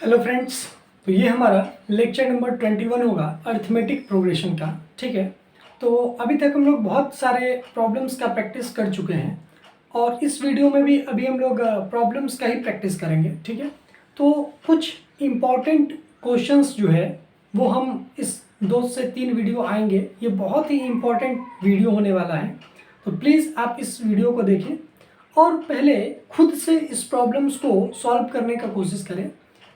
Hello friends. तो ये हमारा लेक्चर नंबर 21 होगा अर्थमेटिक प्रोग्रेशन का। ठीक है, तो अभी तक हम लोग बहुत सारे प्रॉब्लम्स का प्रैक्टिस कर चुके हैं और इस वीडियो में भी अभी हम लोग प्रॉब्लम्स का ही प्रैक्टिस करेंगे। ठीक है, तो कुछ इम्पॉर्टेंट क्वेश्चंस जो है वो हम इस 2 से 3 वीडियो आएंगे। ये बहुत ही इम्पॉर्टेंट वीडियो होने वाला है, तो प्लीज़ आप इस वीडियो को देखें और पहले खुद से इस प्रॉब्लम्स को सॉल्व करने का कोशिश करें।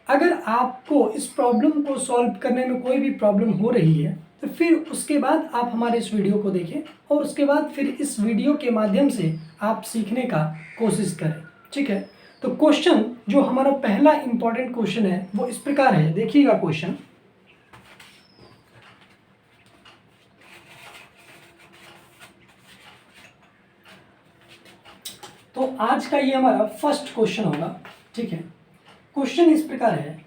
अगर आपको इस प्रॉब्लम को सॉल्व करने में कोई भी प्रॉब्लम हो रही है तो फिर उसके बाद आप हमारे इस वीडियो को देखें और उसके बाद फिर इस वीडियो के माध्यम से आप सीखने का कोशिश करें। ठीक है, तो क्वेश्चन जो हमारा पहला इंपॉर्टेंट क्वेश्चन है वो इस प्रकार है। देखिएगा क्वेश्चन, तो आज का ये हमारा फर्स्ट क्वेश्चन होगा। ठीक है, क्वेश्चन इस प्रकार है,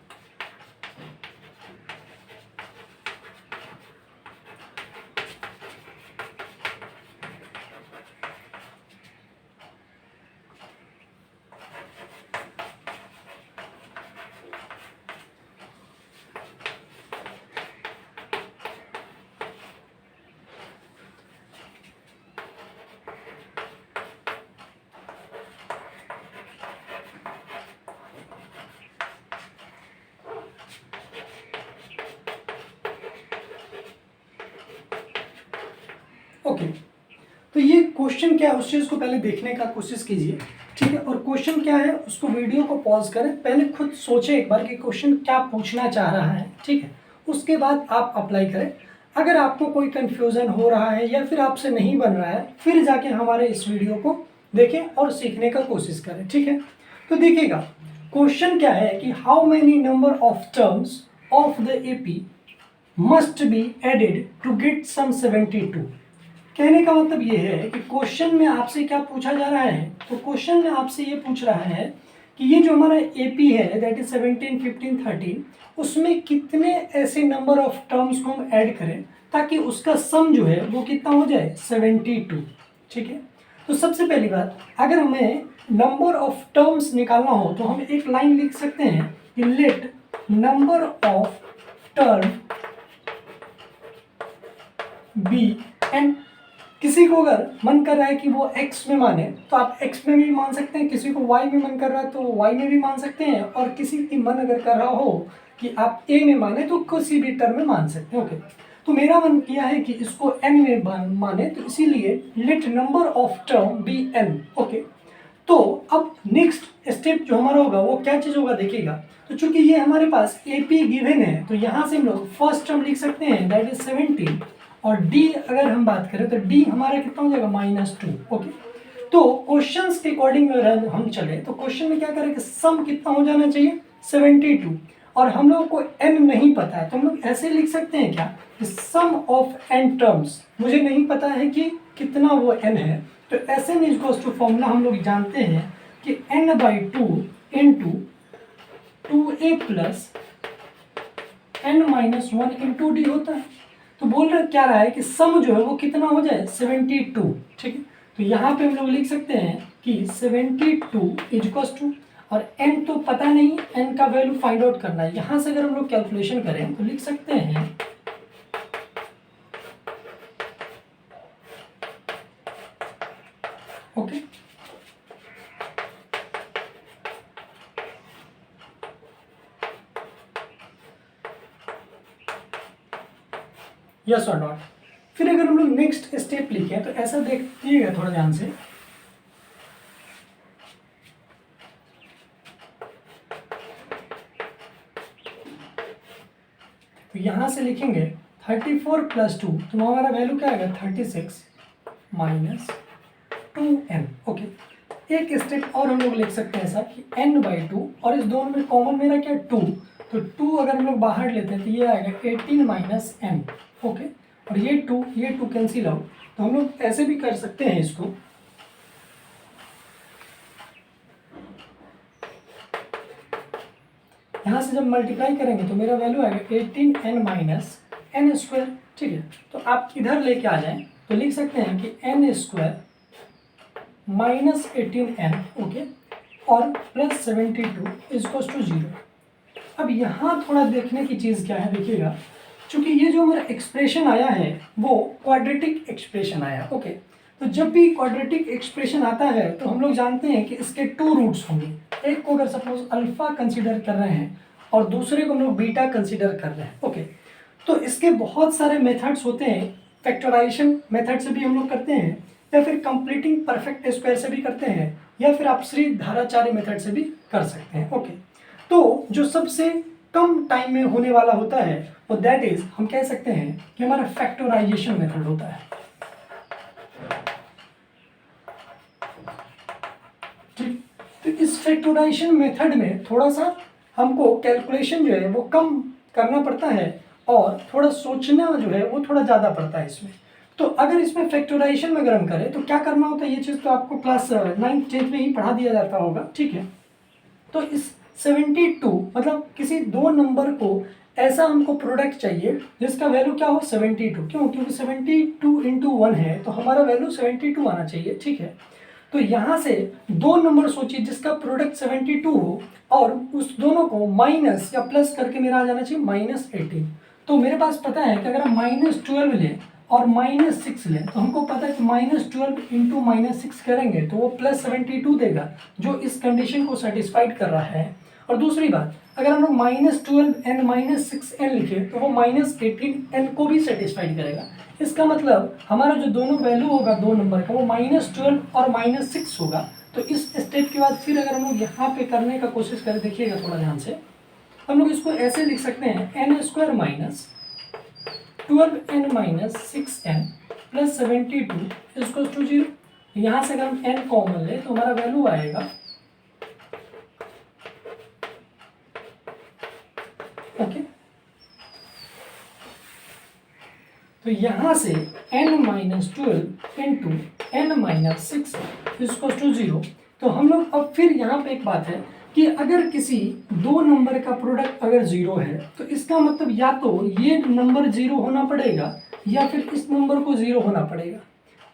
ओके। तो ये क्वेश्चन क्या है उस चीज़ को पहले देखने का कोशिश कीजिए। ठीक है, और क्वेश्चन क्या है उसको वीडियो को पॉज करें, पहले खुद सोचें एक बार कि क्वेश्चन क्या पूछना चाह रहा है। ठीक है, उसके बाद आप अप्लाई करें। अगर आपको कोई कन्फ्यूज़न हो रहा है या फिर आपसे नहीं बन रहा है फिर जाके हमारे इस वीडियो को देखें और सीखने का कोशिश करें। ठीक है, तो देखिएगा क्वेश्चन क्या है कि how many number of terms of the AP must be added to get sum 72। कहने का मतलब ये है कि क्वेश्चन में आपसे क्या पूछा जा रहा है, तो क्वेश्चन में आपसे ये पूछ रहा है कि ये जो हमारा एपी है दैट इज 17, 15, 13, उसमें कितने ऐसे नंबर ऑफ टर्म्स को हम ऐड करें ताकि उसका सम जो है वो कितना हो जाए 72। ठीक है, तो सबसे पहली बात, अगर हमें नंबर ऑफ टर्म्स निकालना हो तो हम एक लाइन लिख सकते हैं कि let number of term be n. किसी को अगर मन कर रहा है कि वो x में माने तो आप x में भी मान सकते हैं, किसी को y में मन कर रहा है तो y में भी मान सकते हैं, और किसी की मन अगर कर रहा हो कि आप a में माने तो किसी भी टर्म में मान सकते हैं। ओके, तो मेरा मन किया है कि इसको n में माने, तो इसीलिए let number of term be n। Okay, तो अब नेक्स्ट स्टेप जो हमारा होगा वो क्या चीज़ होगा देखिएगा। तो चूंकि ये हमारे पास AP गिवन है तो यहाँ से हम लोग फर्स्ट टर्म लिख सकते हैं दैट इज 17, और D अगर हम बात करें तो D हमारा कितना हो जाएगा -2। ओके, तो क्वेश्चंस के अकॉर्डिंग अगर हम चले तो क्वेश्चन में क्या करें कि सम कितना हो जाना चाहिए 72, और हम लोगों को n नहीं पता है तो हम लोग ऐसे लिख सकते हैं क्या कि सम ऑफ n टर्म्स, मुझे नहीं पता है कि कितना वो n है, तो Sn इक्वल्स टू फॉर्मूला हम लोग जानते हैं कि n/2 into 2a plus n-1 into D होता है। तो बोल रहा क्या रहा है कि सम जो है वो कितना हो जाए 72। ठीक है, तो यहाँ पे हम लोग लिख सकते हैं कि 72 इक्वल्स टू, और n तो पता नहीं, n का वैल्यू फाइंड आउट करना है। यहाँ से अगर हम लोग कैलकुलेशन करें तो लिख सकते हैं ओके, यस और नॉट। फिर अगर हम लोग नेक्स्ट स्टेप लिखें तो ऐसा देखिएगा थोड़ा ध्यान से, तो यहाँ से लिखेंगे 34 + 2, तो हमारा वैल्यू क्या आएगा 36 - 2n। ओके, एक स्टेप और हम लोग लिख सकते हैं ऐसा कि n/2, और इस दोनों में कॉमन मेरा क्या 2, तो 2 अगर हम लोग बाहर लेते हैं तो ये आएगा 18 - n। ओके, और ये 2 कैंसिल आउट, तो हम लोग ऐसे भी कर सकते हैं इसको, यहाँ से जब मल्टीप्लाई करेंगे तो मेरा वैल्यू आएगा 18n - n²। ठीक है, तो आप इधर लेके आ जाएं तो लिख सकते हैं कि n² - 18n। ओके, और +72 इक्वल्स टू 0। अब यहाँ थोड़ा देखने की चीज़ क्या है, देखिएगा, चूंकि ये जो हमारा एक्सप्रेशन आया है वो क्वाड्रेटिक एक्सप्रेशन आया, ओके। तो जब भी क्वाड्रेटिक एक्सप्रेशन आता है तो हम लोग जानते हैं कि इसके 2 रूट्स होंगे। एक को अगर सपोज अल्फा कंसीडर कर रहे हैं और दूसरे को हम लोग बीटा कंसीडर कर रहे हैं, ओके। तो इसके बहुत सारे मेथड्स होते हैं, फैक्टराइजेशन मेथड से भी हम लोग करते हैं, या फिर कंप्लीटिंग परफेक्ट स्क्वायर से भी करते हैं, या फिर आप श्री धाराचार्य मेथड से भी कर सकते हैं, ओके। तो जो सबसे कम टाइम में होने वाला होता है वो दैट इज, हम कह सकते हैं कि हमारा फैक्टराइजेशन मेथड होता है, ठीक। तो इस फैक्टराइजेशन मेथड में थोड़ा सा हमको कैलकुलेशन जो है वो कम करना पड़ता है और थोड़ा सोचना जो है वो थोड़ा ज़्यादा पड़ता है इसमें। तो अगर इसमें फैक्टराइजेशन में अगर हम करें तो क्या करना होता है, ये चीज़ तो आपको क्लास 9th 10th में ही पढ़ा दिया जाता होगा, ठीक है। तो इस 72 मतलब किसी दो नंबर को ऐसा हमको प्रोडक्ट चाहिए जिसका वैल्यू क्या हो 72, क्यों, क्योंकि 72 इंटू 1 है तो हमारा वैल्यू 72 आना चाहिए, ठीक है। तो यहाँ से दो नंबर सोचिए जिसका प्रोडक्ट 72 हो और उस दोनों को माइनस या प्लस करके मेरा आ जाना चाहिए -18। तो मेरे पास पता है कि अगर हम -12 लें और -6 लें तो हमको पता है कि -12 इंटू -6 करेंगे तो वो +72 देगा, जो इस कंडीशन को सेटिस्फाइड कर रहा है। और दूसरी बात, अगर हम लोग -12n -6n लिखे तो वो -18n को भी सेटिस्फाइड करेगा। इसका मतलब हमारा जो दोनों वैल्यू होगा दो नंबर का वो -12 और -6 होगा। तो इस स्टेप के बाद फिर अगर हम लोग यहाँ पे करने का कोशिश करें, देखिएगा थोड़ा ध्यान से, हम लोग इसको ऐसे लिख सकते हैं n² minus 12n - 6n plus 72 इसको टू 0। यहाँ से अगर हम n कॉमन ले तो हमारा वैल्यू आएगा, ओके। तो यहाँ से n - 12 इंटू n - 6 इसको टू 0। तो हम लोग अब फिर यहाँ पे एक बात है कि अगर किसी दो नंबर का प्रोडक्ट अगर 0 है तो इसका मतलब या तो ये नंबर 0 होना पड़ेगा या फिर इस नंबर को 0 होना पड़ेगा,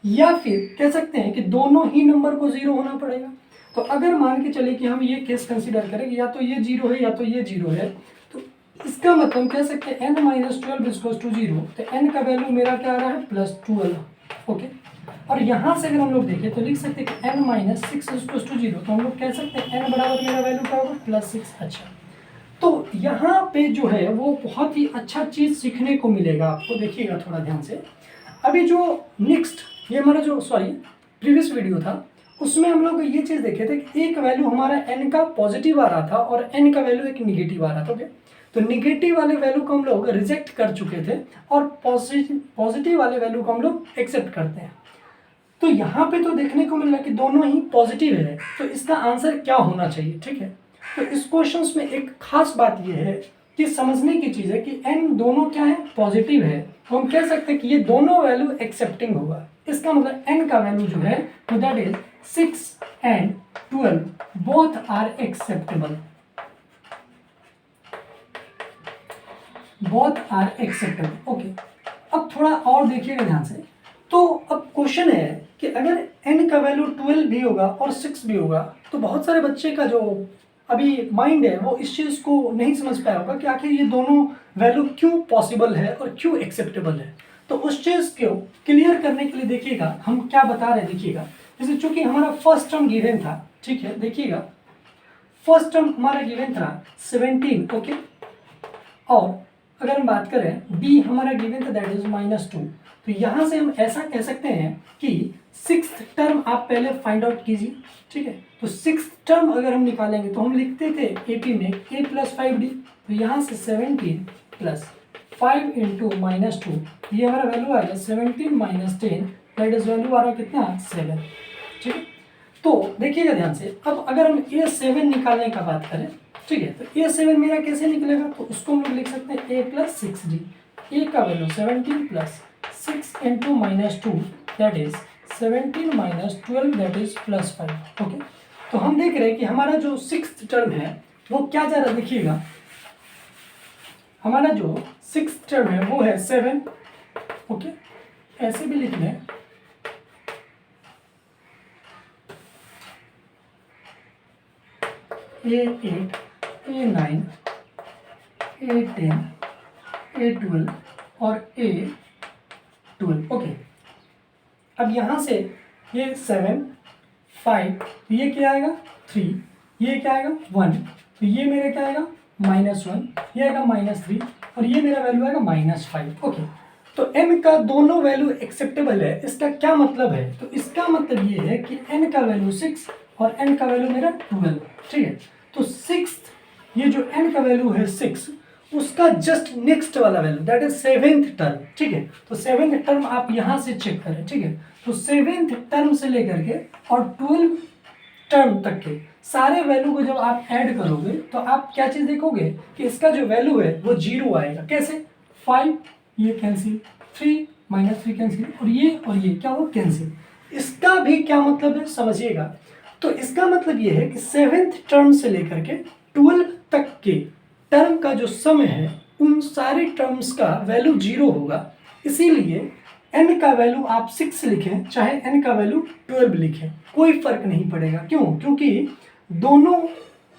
या फिर कह सकते हैं कि दोनों ही नंबर को 0 होना पड़ेगा। तो अगर मान के चले कि हम ये केस कंसीडर करें कि या तो ये 0 है या तो ये 0 है, तो इसका मतलब कह सकते हैं n - 12 इक्वल्स टू 0। तो n का वैल्यू मेरा क्या आ रहा है +12, ओके। और यहाँ से अगर हम लोग देखें तो लिख सकते हैं कि n - 6 इक्वल्स टू 0। तो हम लोग कह सकते हैं n बराबर मेरा वैल्यू क्या होगा +6। अच्छा, तो यहाँ पे जो है वो बहुत ही अच्छा चीज़ सीखने को मिलेगा आपको, देखिएगा थोड़ा ध्यान से। अभी जो नेक्स्ट ये हमारा जो प्रीवियस वीडियो था उसमें हम लोग ये चीज़ देखे थे कि एक वैल्यू हमारा n का पॉजिटिव आ रहा था और n का वैल्यू एक निगेटिव आ रहा था, ओके। तो निगेटिव वाले वैल्यू को हम लोग रिजेक्ट कर चुके थे और पॉजिटिव वाले वैल्यू को हम लोग एक्सेप्ट करते हैं। तो यहाँ पे तो देखने को मिल रहा है कि दोनों ही पॉजिटिव है, तो इसका आंसर क्या होना चाहिए, ठीक है। तो इस क्वेश्चन में एक खास बात यह है कि समझने की चीज़ है कि n दोनों क्या है पॉजिटिव है, तो हम कह सकते हैं कि ये दोनों वैल्यू एक्सेप्टिंग होगा। इसका मतलब n का वैल्यू जो है तो that is 6 and 12 both are acceptable, both are acceptable, okay. अब थोड़ा और देखिएगा ध्यान से। तो अब क्वेश्चन है कि अगर n का वैल्यू 12 भी होगा और 6 भी होगा तो बहुत सारे बच्चे का जो अभी माइंड है वो इस चीज़ को नहीं समझ पाया होगा कि आखिर ये दोनों वैल्यू क्यों पॉसिबल है और क्यों एक्सेप्टेबल है। तो उस चीज़ को क्लियर करने के लिए देखिएगा हम क्या बता रहे हैं, देखिएगा। जैसे चूंकि हमारा फर्स्ट टर्म गिवन था, ठीक है, देखिएगा फर्स्ट टर्म हमारा गिवन था 17, ओके। और अगर हम बात करें b हमारा गिवन था दैट इज -2। तो यहाँ से हम ऐसा कह सकते हैं कि 6th टर्म आप पहले फाइंड आउट कीजिए, ठीक है। तो 6th टर्म अगर हम निकालेंगे तो हम लिखते थे AP में a + 5d। तो यहाँ से 17 + 5 इंटू -2, ये हमारा वैल्यू आएगा 17 - 10 दैट इज वैल्यू आ रहा है कितना 7, ठीक है। तो देखिएगा ध्यान से, अब अगर हम a7 निकालने का बात करें, ठीक है, तो a7 मेरा कैसे निकलेगा, तो उसको हम लोग लिख सकते हैं a + 6d। a का value 17 + 6 into -2 that is 17 - 12 that is +5, okay. तो हम देख रहे हैं कि हमारा जो 6th टर्म है वो क्या जा रहा है, देखिएगा हमारा जो 6th टर्म है वो है 7, ओके। ऐसे भी लिख लें A8 A9 A10, A12 और A12। ओके, अब यहाँ से ये 7, 5, ये क्या आएगा 3, ये क्या आएगा 1, तो ये मेरा क्या आएगा -1, ये आएगा -3 और ये मेरा वैल्यू आएगा -5। ओके, तो n का दोनों वैल्यू एक्सेप्टेबल है। इसका क्या मतलब है? तो इसका मतलब ये है कि n का वैल्यू 6 और n का वैल्यू मेरा 12। ठीक है, तो 6, ये जो n का वैल्यू है 6, उसका जस्ट नेक्स्ट वाला value that is 7th term. ठीक है, तो 7th टर्म आप यहां से चेक करें। ठीक है, तो 7th टर्म से लेकर के और 12 टर्म तक के सारे वैल्यू को जब आप ऐड करोगे तो आप क्या चीज देखोगे कि इसका जो वैल्यू है वो 0 आएगा। कैसे? 5 ये कैंसिल, 3 -3 कैंसिल और ये क्या हो कैंसिल। इसका भी क्या मतलब है समझिएगा। तो इसका मतलब ये है कि 7th टर्म से लेकर के 12 तक के टर्म का जो सम है उन सारे टर्म्स का वैल्यू 0 होगा। इसीलिए n का वैल्यू आप 6 लिखें चाहे n का वैल्यू 12 लिखें, कोई फर्क नहीं पड़ेगा। क्यों? क्योंकि दोनों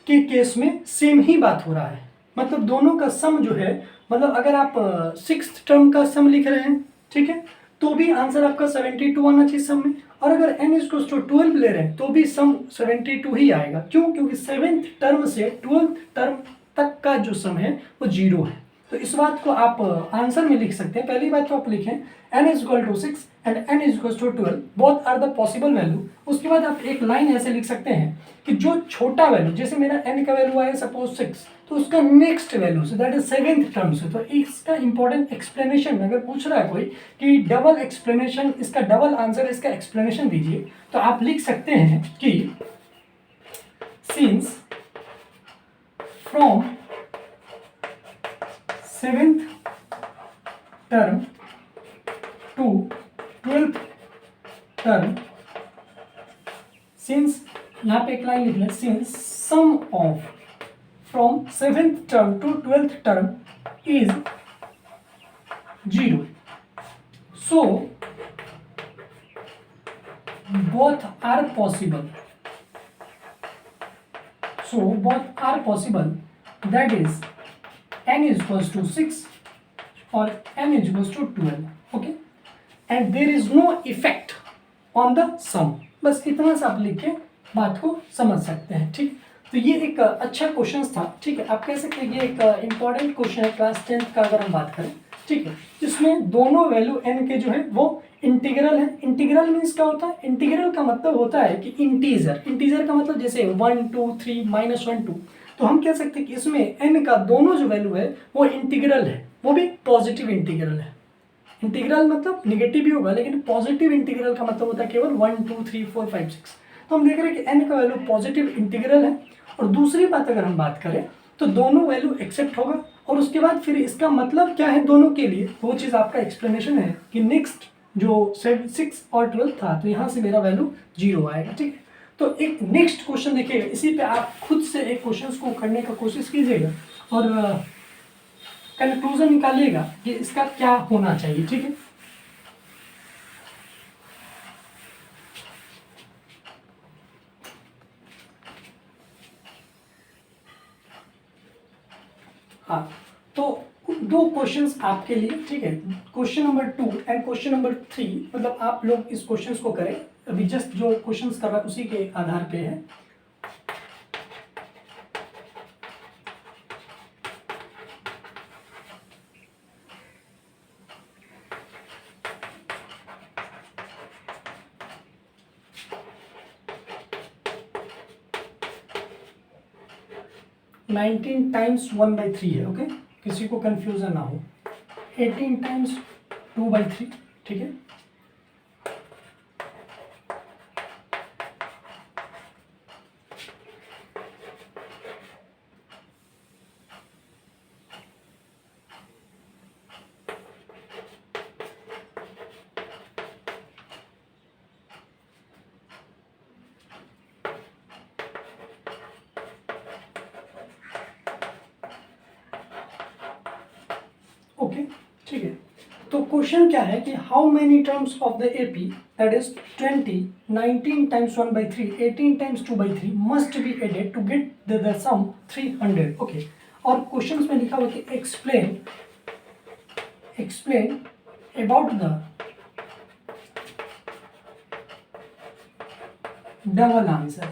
के केस में सेम ही बात हो रहा है। मतलब दोनों का सम जो है, मतलब अगर आप 6th टर्म का सम लिख रहे हैं, ठीक है, तो भी आंसर आपका 72 आना चाहिए सम में। और अगर n = 12 ले रहे हैं तो भी सम 72 ही आएगा। क्यों? क्योंकि 7th टर्म से 12th टर्म तक का जो सम है वो 0 है। तो इस बात को आप आंसर में लिख सकते हैं। पहली बात तो आप लिखें n = 6 and n = 12 both are the possible value. उसके बाद आप एक लाइन ऐसे लिख सकते हैं कि जो छोटा वैल्यू, जैसे मेरा n का वैल्यू आया सपोज 6, तो उसका next value say that is 7th term से। तो इसका इंपॉर्टेंट एक्सप्लेनेशन अगर पूछ रहा है कोई कि डबल एक्सप्लेनेशन, इसका डबल आंसर, इसका एक्सप्लेनेशन दीजिए, तो आप लिख सकते हैं कि since from 7th term to 12th term, since यहाँ पे एक लाइन लिख लें, since sum of from 7th term to 12th term is 0, so both are possible. So both are possible. That is n = 6 or n = 12. Okay, and there is no effect on the sum. बस इतना सा आप लिख के बात को समझ सकते हैं। ठीक, तो ये एक अच्छा क्वेश्चन था। ठीक है, आप कह सकते हैं ये एक इंपॉर्टेंट क्वेश्चन है क्लास 10th का अगर हम बात करें। ठीक है, जिसमें दोनों वैल्यू n के जो है वो इंटीग्रल है। इंटीग्रल मीन्स क्या होता है? इंटीग्रल का मतलब होता है कि इंटीजर, इंटीजर का मतलब जैसे 1 2 3 -1 2, तो हम कह सकते हैं कि इसमें n का दोनों जो वैल्यू है वो इंटीग्रल है, वो भी पॉजिटिव इंटीग्रल है। इंटीग्रल मतलब निगेटिव भी होगा, लेकिन पॉजिटिव इंटीग्रल का मतलब होता है केवल 1 2 3 4 5 6। तो हम देख रहे हैं कि n का वैल्यू पॉजिटिव इंटीग्रल है। और दूसरी बात अगर हम बात करें तो दोनों वैल्यू एक्सेप्ट होगा। और उसके बाद फिर इसका मतलब क्या है दोनों के लिए, वो चीज़ आपका एक्सप्लेनेशन है कि नेक्स्ट जो 6 और 12 था, तो यहाँ से मेरा वैल्यू 0 आएगा। ठीक है, तो एक नेक्स्ट क्वेश्चन देखिएगा, इसी पे आप खुद से एक क्वेश्चन को करने का कोशिश कीजिएगा और कंक्लूजन निकालिएगा कि इसका क्या होना चाहिए। ठीक है, हाँ, तो दो क्वेश्चंस आपके लिए। ठीक है, question number 2 and question number 3, मतलब आप लोग इस क्वेश्चंस को करें। अभी जस्ट जो क्वेश्चंस कर रहा है उसी के आधार पे है। नाइनटीन टाइम्स 1/3 है। ओके, किसी को कंफ्यूजन ना हो। 18 टाइम्स 2/3। ठीक है, ओके, ठीक है। तो क्वेश्चन क्या है कि how many terms of the AP that is 20 19 times 1/3 18 times 2/3 must be added to get the sum 300। Okay, और क्वेश्चन में लिखा हुआ कि explain about the double answer.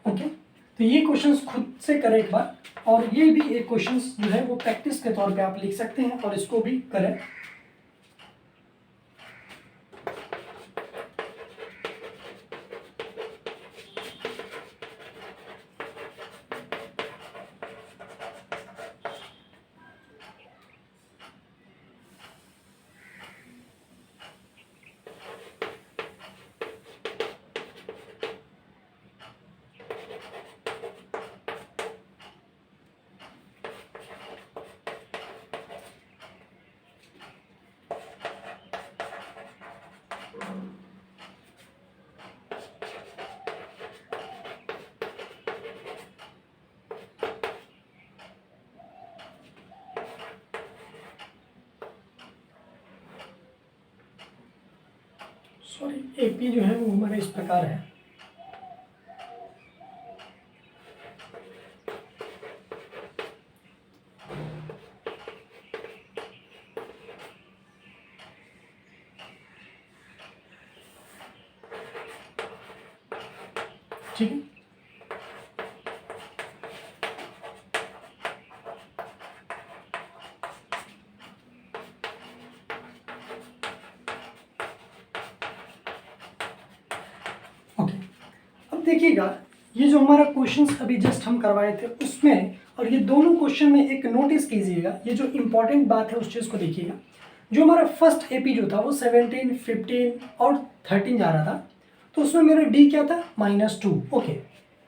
Okay, तो ये क्वेश्चंस खुद से करें एक बार, और ये भी एक क्वेश्चंस जो है वो प्रैक्टिस के तौर पे आप लिख सकते हैं और इसको भी करें। सॉरी, एपी जो है वो हमारे इस प्रकार है। ठीक है, ओके। अब देखिएगा, ये जो हमारा क्वेश्चंस अभी जस्ट हम करवाए थे उसमें, और ये दोनों क्वेश्चन में एक नोटिस कीजिएगा, ये जो इंपॉर्टेंट बात है उस चीज़ को देखिएगा। जो हमारा फर्स्ट एपी जो था वो 17, 15 और 13 जा रहा था, तो उसमें मेरा डी क्या था, -2। ओके,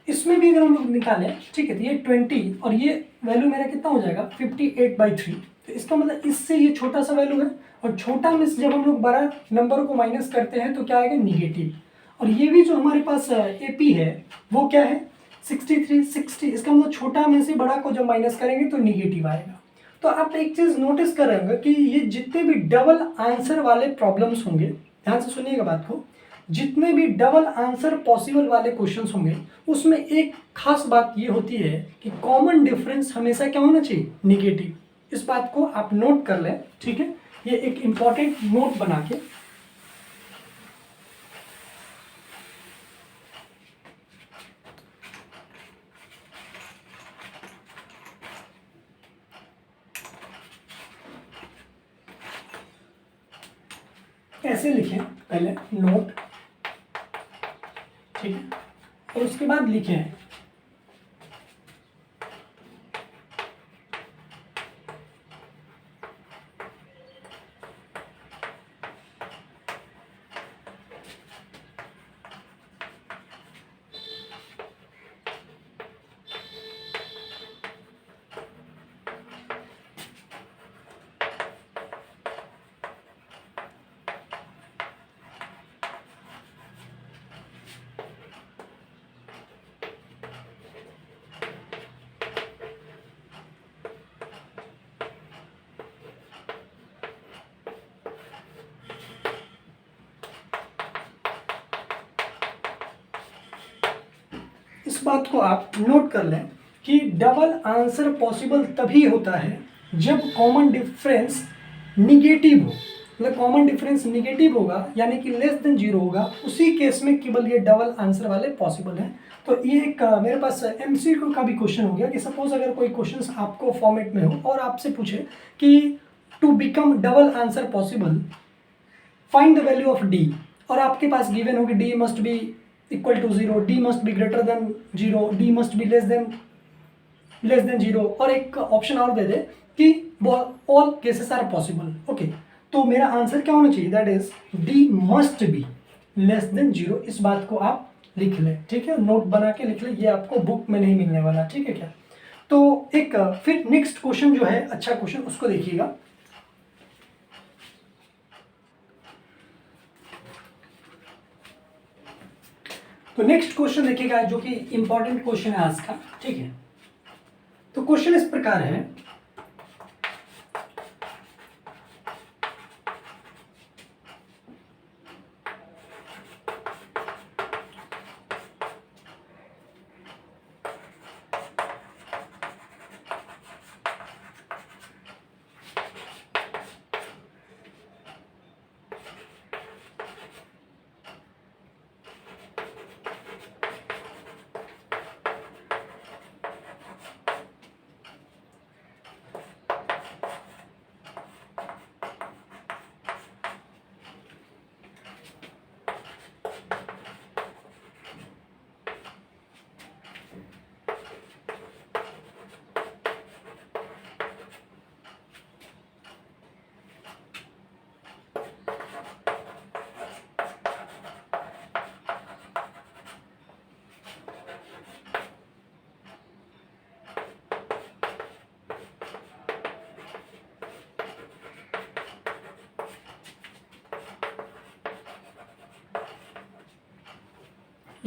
इसमें भी अगर हम लोग निकालें, ठीक है, तो ये 20 और ये वैल्यू मेरा कितना हो जाएगा, 58/3। तो इसका मतलब इससे ये छोटा सा वैल्यू है, और छोटा में से जब हम लोग बड़ा नंबर को माइनस करते हैं तो क्या आएगा, निगेटिव। और ये भी जो हमारे पास एपी है वो क्या है, 63, 60। इसका मतलब छोटा में से बड़ा को जब माइनस करेंगे तो निगेटिव आएगा। तो आप एक चीज़ नोटिस कर रहे होंगे कि ये जितने भी डबल आंसर वाले प्रॉब्लम्स होंगे, ध्यान से सुनिएगा बात को, जितने भी डबल आंसर पॉसिबल वाले क्वेश्चंस होंगे उसमें एक खास बात ये होती है कि कॉमन डिफरेंस हमेशा क्या होना चाहिए, निगेटिव। इस बात को आप नोट कर लें, ठीक है, ये एक इंपॉर्टेंट नोट बना के। ऐसे लिखें पहले नोट, ठीक है, और उसके बाद लिखें इस बात को आप नोट कर लें कि डबल आंसर पॉसिबल तभी होता है जब कॉमन डिफरेंस निगेटिव हो। मतलब कॉमन डिफरेंस निगेटिव होगा यानी कि लेस देन 0 होगा, उसी केस में केवल ये डबल आंसर वाले पॉसिबल हैं। तो ये एक मेरे पास MCQ का भी क्वेश्चन हो गया कि सपोज अगर कोई क्वेश्चन आपको फॉर्मेट में हो और आपसे पूछे कि to become double answer possible find the value of d, और आपके पास गिवन होगी d must be equal to 0, d must be greater than 0, d must be less than 0, और एक ऑप्शन और दे दे कि all cases are possible. Okay, तो मेरा आंसर क्या होना चाहिए, that is d must be less than 0। इस बात को आप लिख लें, ठीक है, नोट बना के लिख लें, ये आपको बुक में नहीं मिलने वाला, ठीक है क्या। तो एक फिर नेक्स्ट क्वेश्चन जो है अच्छा क्वेश्चन, उसको देखिएगा। तो नेक्स्ट क्वेश्चन देखिएगा जो कि इंपॉर्टेंट क्वेश्चन है आज का, ठीक है। तो क्वेश्चन इस प्रकार है,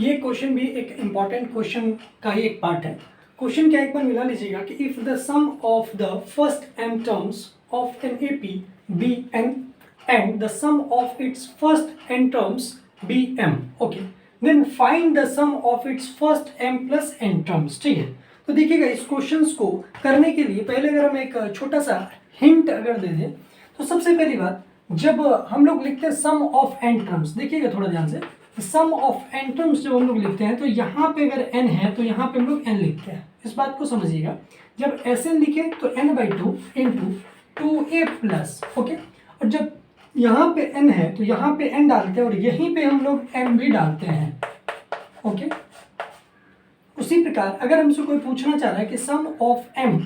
ये क्वेश्चन भी एक इम्पॉर्टेंट क्वेश्चन का ही एक पार्ट है। क्वेश्चन क्या एक बार मिला लीजिएगा कि if the sum of the first m terms of an AP be n and the sum of its first n terms be m, okay, then find the sum of its first m plus n terms. ठीक है, तो देखिएगा इस questions को करने के लिए पहले अगर हम एक छोटा सा हिंट अगर दे दें तो सबसे पहली बात, जब हम लोग लिखते हैं सम ऑफ n टर्म्स, देखिएगा थोड़ा ध्यान से, सम ऑफ n टर्म्स जब हम लोग लिखते हैं तो यहाँ पे अगर n है तो यहाँ पे हम लोग n लिखते हैं। इस बात को समझिएगा, जब Sn लिखे तो n/2 into 2a plus, okay, और जब यहाँ पे n है तो यहाँ पे n डालते हैं और यहीं पे हम लोग m भी डालते हैं, ओके। उसी प्रकार अगर हमसे कोई पूछना चाह रहा है कि सम ऑफ m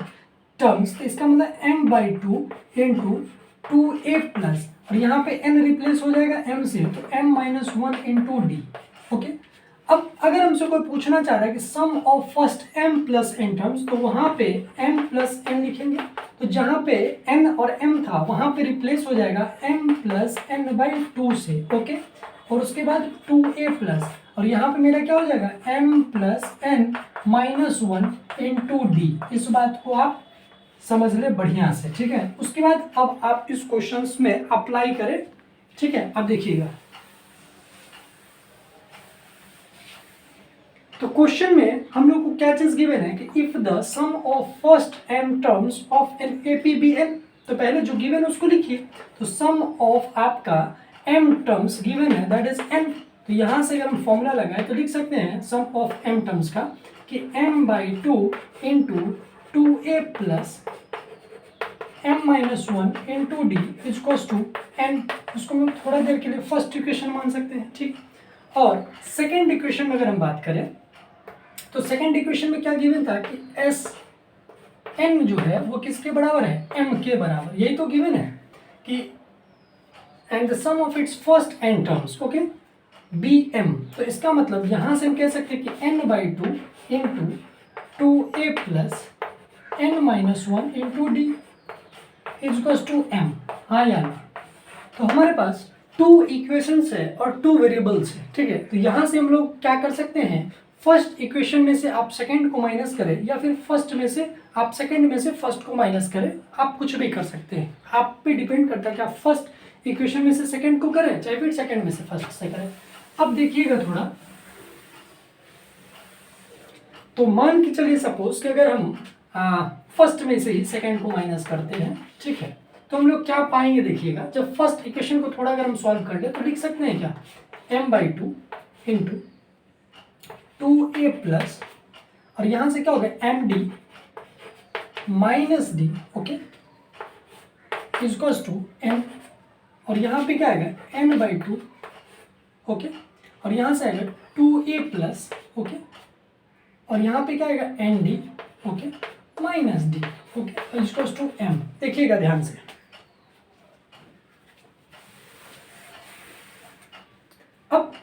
टर्म्स, तो इसका मतलब m/2 इंटू 2a प्लस, और यहाँ पे n रिप्लेस हो जाएगा m से, तो m-1 इंटू डी, ओके। अब अगर हमसे कोई पूछना चाह रहा है कि sum of first m plus n terms, तो वहाँ पे m प्लस n लिखेंगे, तो जहाँ पे n और m था वहाँ पे रिप्लेस हो जाएगा m प्लस n/2 से, ओके, और उसके बाद 2a प्लस, और यहाँ पे मेरा क्या हो जाएगा m plus n-1 into D. इस बात को आप समझ ले बढ़िया से, ठीक है। उसके बाद अब आप इस क्वेश्चंस में अप्लाई करें, ठीक है। अब देखिएगा, तो क्वेश्चन में हम लोग को क्या चीज गिवन है कि if the sum of first m terms of an AP be n, तो पहले जो गिवन है उसको लिखिए, तो सम ऑफ आपका m टर्म्स गिवन है दैट इज n, तो यहां से अगर हम फॉर्मूला लगाए तो लिख सकते हैं सम ऑफ m टर्म्स का कि m/2 into 2a plus m-1 into d equals to n। इसको हम थोड़ा देर के लिए फर्स्ट इक्वेशन मान सकते हैं, ठीक। और सेकेंड इक्वेशन में अगर हम बात करें तो सेकेंड इक्वेशन में क्या गिवन था कि एस एन जो है वो किसके बराबर है, m के बराबर, यही तो गिवन है कि and the sum of its first n terms, okay, be m। तो इसका मतलब यहां से हम कह सकते हैं कि n/2 into 2a plus n-1 into d equals to m, हाँ या ना। तो हमारे पास 2 इक्वेशंस है और 2 वेरिएबल्स है, ठीक है। तो यहाँ से हम लोग क्या कर सकते हैं, फर्स्ट इक्वेशन में से आप सेकंड को माइनस करें या फिर फर्स्ट में से आप सेकंड में से फर्स्ट को माइनस करें, आप कुछ भी कर सकते हैं, आप पे डिपेंड करता है कि आप फर्स्ट इक्वेशन में से सेकंड को करें चाहे फिर सेकंड में से फर्स्ट से करें। अब देखिएगा थोड़ा, तो मान के चलिए सपोज कि अगर हम फर्स्ट में से ही सेकंड को माइनस करते हैं, ठीक है, तो हम लोग क्या पाएंगे, देखिएगा जब फर्स्ट इक्वेशन को थोड़ा अगर हम सॉल्व कर ले तो लिख सकते हैं क्या, m/2 इंटू 2a प्लस, और यहाँ से क्या होगा md minus d, okay, equals to n, और यहाँ पे क्या आएगा n/2, ओके, और यहाँ से आएगा 2a प्लस, ओके, और यहाँ पे क्या आएगा nd, okay, minus d, okay, equals to m। देखिएगा ध्यान से, अब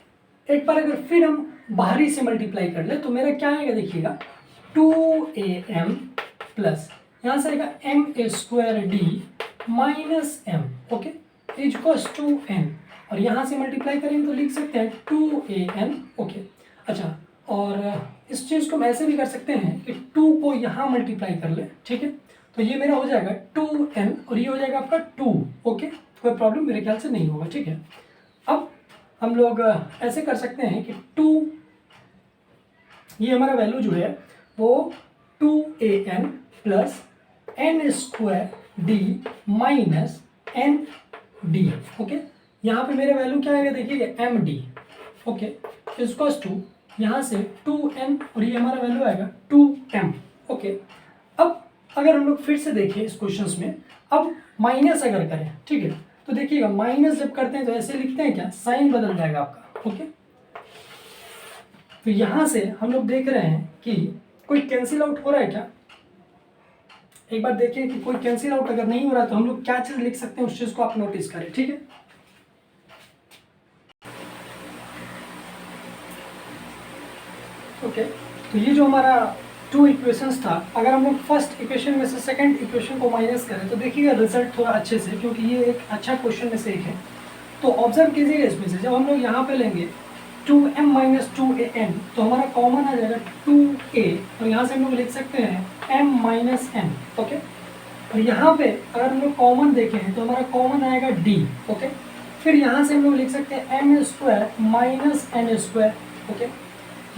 एक बार अगर फिर हम बाहरी से मल्टीप्लाई कर ले तो मेरा क्या आएगा, देखिएगा 2am प्लस यहाँ से आएगा m² minus m, okay, equals to n, और यहाँ से मल्टीप्लाई करेंगे तो लिख सकते हैं 2an, ओके। अच्छा, और इस चीज़ को हम ऐसे भी कर सकते हैं कि 2 को यहाँ मल्टीप्लाई कर ले, ठीक है, तो ये मेरा हो जाएगा 2n और ये हो जाएगा आपका 2, ओके, कोई प्रॉब्लम मेरे ख्याल से नहीं होगा, ठीक है। अब हम लोग ऐसे कर सकते हैं कि 2, ये हमारा वैल्यू जो है वो 2an plus n² minus nd, okay, यहाँ पे मेरा वैल्यू क्या आएगा, देखिएगा md, ओके, इजक्वल्स टू यहाँ से 2n और ये हमारा वैल्यू आएगा 2m, ओके। अब अगर हम लोग फिर से देखें इस क्वेश्चंस में, अब माइनस अगर करें, ठीक है, तो देखिएगा माइनस जब करते हैं तो ऐसे लिखते हैं क्या, साइन बदल जाएगा आपका, ओके। तो यहाँ से हम लोग देख रहे हैं कि कोई कैंसिल आउट हो रहा है क्या, एक बार देखिए कि कोई कैंसिल आउट अगर नहीं हो रहा तो हम लोग क्या चीज़ लिख सकते हैं उस चीज़ को आप नोटिस करें, ठीक है। ओके, तो ये जो हमारा 2 इक्वेशंस था, अगर हम लोग फर्स्ट इक्वेशन में से सेकंड इक्वेशन को माइनस करें तो देखिएगा रिजल्ट थोड़ा अच्छे से, क्योंकि ये एक अच्छा क्वेश्चन में से एक है। तो ऑब्जर्व कीजिएगा इसमें से, जब हम लोग यहाँ पे लेंगे 2m माइनस 2an, तो हमारा कॉमन आ जाएगा 2a, और यहाँ से हम लोग लिख सकते हैं m माइनस n। ओके, और यहाँ पे अगर हम लोग कॉमन देखें तो हमारा कॉमन आएगा d। ओके, फिर यहाँ से हम लोग लिख सकते हैं m square minus n square. Okay,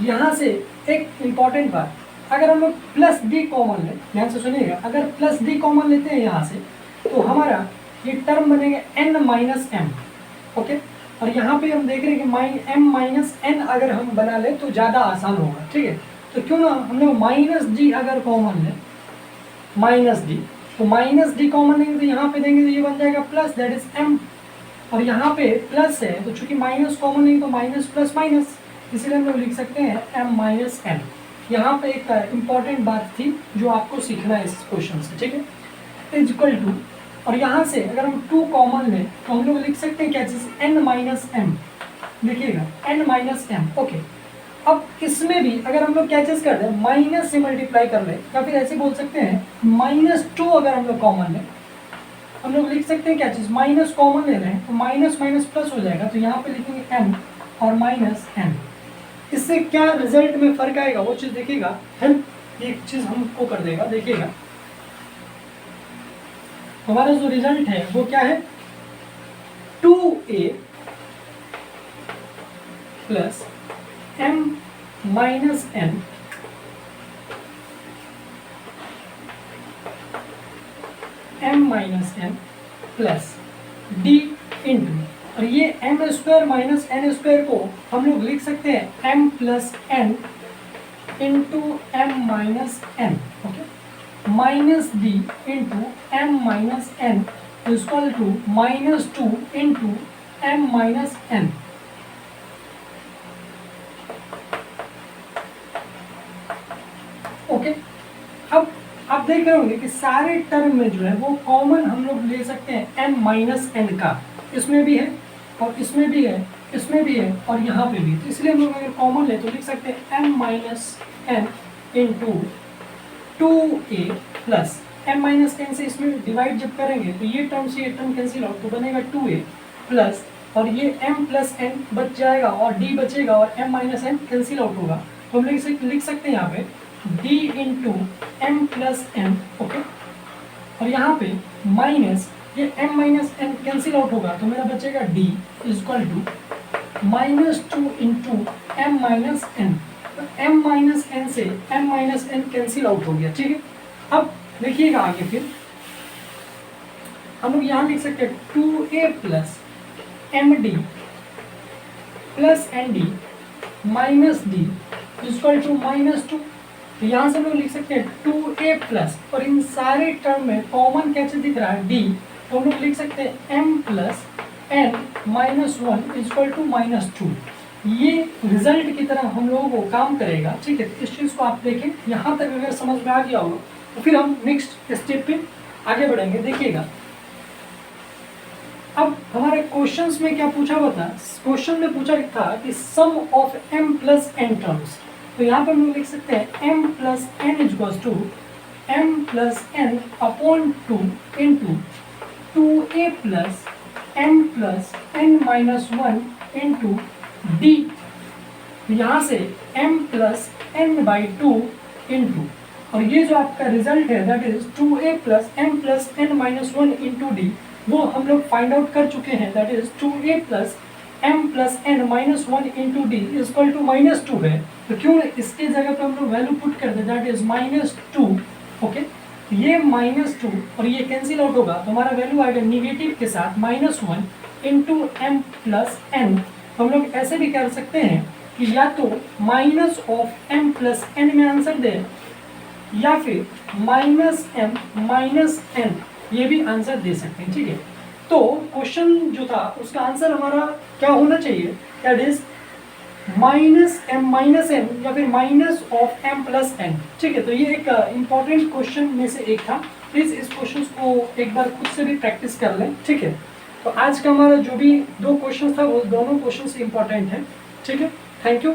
यहाँ से एक इम्पॉर्टेंट बात, अगर हम लोग प्लस d कॉमन लें, ध्यान से सुनिएगा, अगर प्लस d कॉमन लेते हैं यहाँ से तो हमारा ये टर्म बनेगा n माइनस m। ओके, और यहाँ पे हम देख रहे हैं कि m माइनस n अगर हम बना लें तो ज़्यादा आसान होगा। ठीक है, तो क्यों ना हम लोग माइनस d अगर कॉमन लें, माइनस d, तो माइनस d कॉमन लेंगे तो यहाँ पे देंगे तो ये बन जाएगा प्लस, दैट इज m, और यहाँ पे प्लस है तो चूंकि माइनस कॉमन लेंगे तो माइनस प्लस माइनस, इसीलिए हम लोग लिख सकते हैं m माइनस n। यहाँ पे एक इम्पॉर्टेंट बात थी जो आपको सीखना है इस क्वेश्चन से। ठीक है, इज इक्वल टू, और यहाँ से अगर हम 2 कॉमन लें तो हम लोग लिख सकते हैं क्या चीज़, n माइनस m, देखिएगा n माइनस m। ओके, अब इसमें भी अगर हम लोग क्या चीज़ कर दें, माइनस से मल्टीप्लाई कर लें, या फिर ऐसे बोल सकते हैं माइनस 2 अगर हम लोग कॉमन लें, हम लोग लिख सकते हैं क्या चीज़, माइनस कॉमन ले रहे हैं तो माइनस माइनस प्लस हो जाएगा, तो यहाँ पे लिखेंगे m और माइनस n। इससे क्या रिजल्ट में फर्क आएगा वो चीज़ देखिएगा, हेल्प एक चीज़ हमको कर देगा। देखिएगा हमारा जो रिजल्ट है वो क्या है, 2a plus m minus n minus n plus d into, और ये m square minus n square को हम लोग लिख सकते हैं m plus n into m minus n। Okay, minus d into m minus n equal to minus 2 into m minus n। Okay, अब आप देख रहे होंगे कि सारे टर्म में जो है वो कॉमन हम लोग ले सकते हैं m माइनस n का, इसमें भी है और इसमें भी है, इसमें भी है और यहाँ पे भी, तो इसलिए हम लोग अगर कॉमन ले तो लिख सकते हैं m minus n into 2a plus m minus n से इसमें डिवाइड जब करेंगे तो ये टर्म से ये टर्म कैंसिल आउट, तो बनेगा 2a प्लस, और ये m प्लस n बच जाएगा और d बचेगा और m minus n cancel out होगा, तो हम लिख सकते हैं यहाँ पे d into m plus n। Okay, और यहाँ पे माइनस ये m minus n cancel out होगा तो मेरा बचेगा d equal to minus 2 into m minus n। तो m माइनस n से m minus n cancel out हो गया। ठीक है, अब देखिएगा आगे, फिर हम लोग यहाँ लिख सकते हैं 2a plus md plus nd minus d equal to minus 2। तो यहाँ से हम लोग लिख सकते हैं 2a प्लस, और इन सारे टर्म में कॉमन क्या चीज दिख रहा है, d, तो हम लोग लिख सकते हैं m plus n minus 1 equal to minus 2। ये रिजल्ट की तरह हम लोगों को काम करेगा। ठीक है, इस चीज़ को आप देखें, यहाँ तक अगर समझ में आ गया होगा तो फिर हम नेक्स्ट स्टेप पे आगे बढ़ेंगे। देखिएगा अब हमारे क्वेश्चंस में क्या पूछा हुआ था, क्वेश्चन में पूछा था कि sum of m plus n terms, तो यहाँ पर हम लोग लिख सकते हैं m plus n equals to m plus n upon 2 into 2a plus m plus n minus 1 into d। यहाँ से m plus n by 2 into, और ये जो आपका रिजल्ट है that is 2a plus m plus n minus 1 into d, वो हम लोग फाइंड आउट कर चुके हैं, that is 2a plus m plus n minus 1 into d equal to minus 2 है, तो क्यों इसके जगह पे हम लोग वैल्यू पुट कर दें, दैट इज माइनस 2। ओके, ये माइनस 2 और ये कैंसिल आउट होगा तो हमारा वैल्यू आएगा निगेटिव के साथ minus 1 into m plus n। तो हम लोग ऐसे भी कर सकते हैं कि या तो minus of m plus n में आंसर दें, या फिर माइनस m माइनस n, ये भी आंसर दे सकते हैं। ठीक है, तो क्वेश्चन जो था उसका आंसर हमारा क्या होना चाहिए, that is minus m minus n या फिर minus of m plus n। ठीक है, तो ये एक इम्पॉर्टेंट क्वेश्चन में से एक था। प्लीज़ इस क्वेश्चन को एक बार खुद से भी प्रैक्टिस कर लें। ठीक है, तो आज का हमारा जो भी 2 क्वेश्चन था वो दोनों क्वेश्चन से इम्पॉर्टेंट है। ठीक है, थैंक यू।